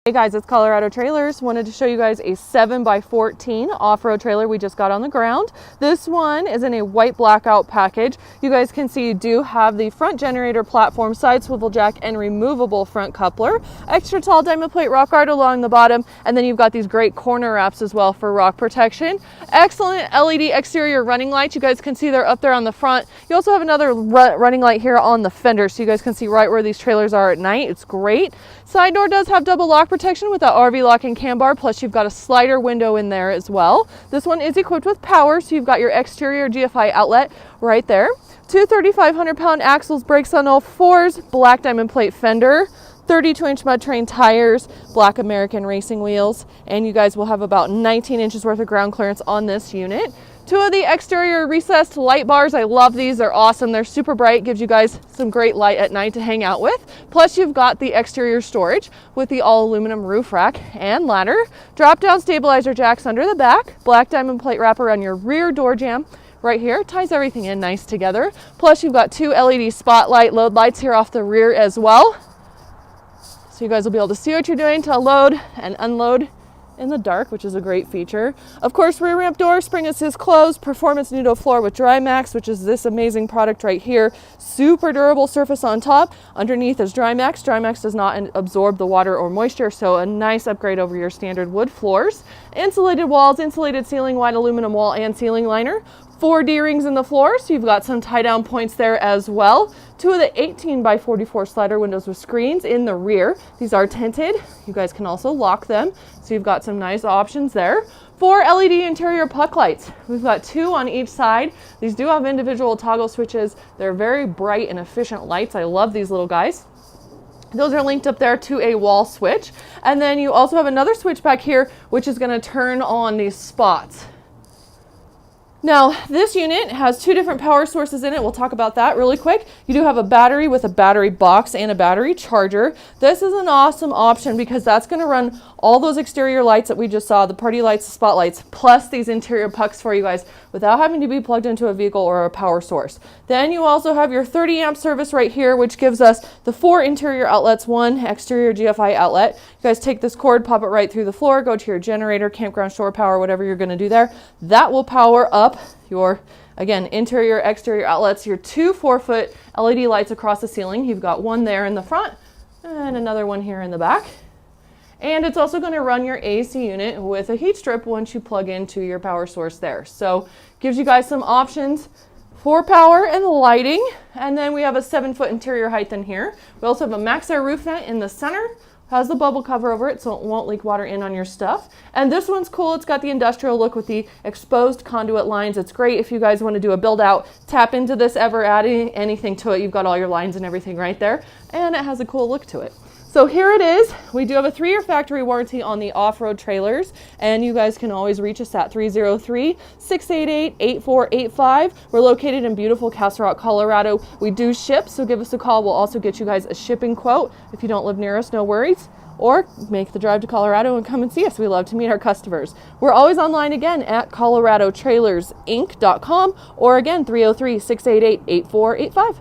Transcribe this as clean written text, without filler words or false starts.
Hey guys, it's Colorado Trailers. Wanted to show you guys a 7x14 off-road trailer we just got on the ground. This one is in a white blackout package. You guys can see you do have the front generator platform, side swivel jack, and removable front coupler. Extra tall diamond plate rock guard along the bottom, and then you've got these great corner wraps as well for rock protection. Excellent LED exterior running lights. You guys can see they're up there on the front. You also have another running light here on the fender, so you guys can see right where these trailers are at night. It's great. Side door does have double lock protection with that RV lock and cam bar, plus you've got a slider window in there as well. This one is equipped with power, so you've got your exterior GFI outlet right there. Two 3,500-pound axles, brakes on all fours, black diamond plate fender, 32-inch Mudterrain tires, black American racing wheels, and you guys will have about 19 inches worth of ground clearance on this unit. Two of the exterior recessed light bars. I love these. They're awesome. They're super bright. Gives you guys some great light at night to hang out with. Plus you've got the exterior storage with the all aluminum roof rack and ladder. Drop down stabilizer jacks under the back. Black diamond plate wrapper on your rear door jamb right here. Ties everything in nice together. Plus you've got two LED spotlight load lights here off the rear as well. So you guys will be able to see what you're doing to load and unload in the dark, which is a great feature. Of course, rear ramp door, spring assist close, performance Nudo floor with Dry Maxx, which is this amazing product right here. Super durable surface on top. Underneath is Dry Maxx. Dry Maxx does not absorb the water or moisture, so a nice upgrade over your standard wood floors. Insulated walls, insulated ceiling, white aluminum wall and ceiling liner. 4 D-rings in the floor, so you've got some tie down points there as well. Two of the 18x44 slider windows with screens in the rear. These are tinted. You guys can also lock them, so you've got some nice options there. 4 LED interior puck lights. We've got 2 on each side. These do have individual toggle switches. They're very bright and efficient lights. I love these little guys. Those are linked up there to a wall switch. And then you also have another switch back here, which is going to turn on these spots. Now, this unit has 2 different power sources in it. We'll talk about that really quick. You do have a battery with a battery box and a battery charger. This is an awesome option because that's going to run all those exterior lights that we just saw, the party lights, the spotlights, plus these interior pucks for you guys without having to be plugged into a vehicle or a power source. Then you also have your 30 amp service right here, which gives us the 4 interior outlets, 1 exterior GFI outlet. You guys take this cord, pop it right through the floor, go to your generator, campground, shore power, whatever you're going to do there. That will power up your, again, interior, exterior outlets, your 2 4-foot LED lights across the ceiling. You've got one there in the front and another one here in the back. And it's also going to run your AC unit with a heat strip once you plug into your power source there. So gives you guys some options for power and lighting. And then we have a 7-foot interior height in here. We also have a Maxx Air roof vent in the center. Has the bubble cover over it so it won't leak water in on your stuff. And this one's cool. It's got the industrial look with the exposed conduit lines. It's great if you guys want to do a build out, tap into this, ever adding anything to it. You've got all your lines and everything right there. And it has a cool look to it. So here it is. We do have a 3-year factory warranty on the off-road trailers, and you guys can always reach us at 303-688-8485. We're located in beautiful Castle Rock, Colorado. We do ship, so give us a call. We'll also get you guys a shipping quote. If you don't live near us, no worries. Or make the drive to Colorado and come and see us. We love to meet our customers. We're always online again at coloradotrailersinc.com or again 303-688-8485.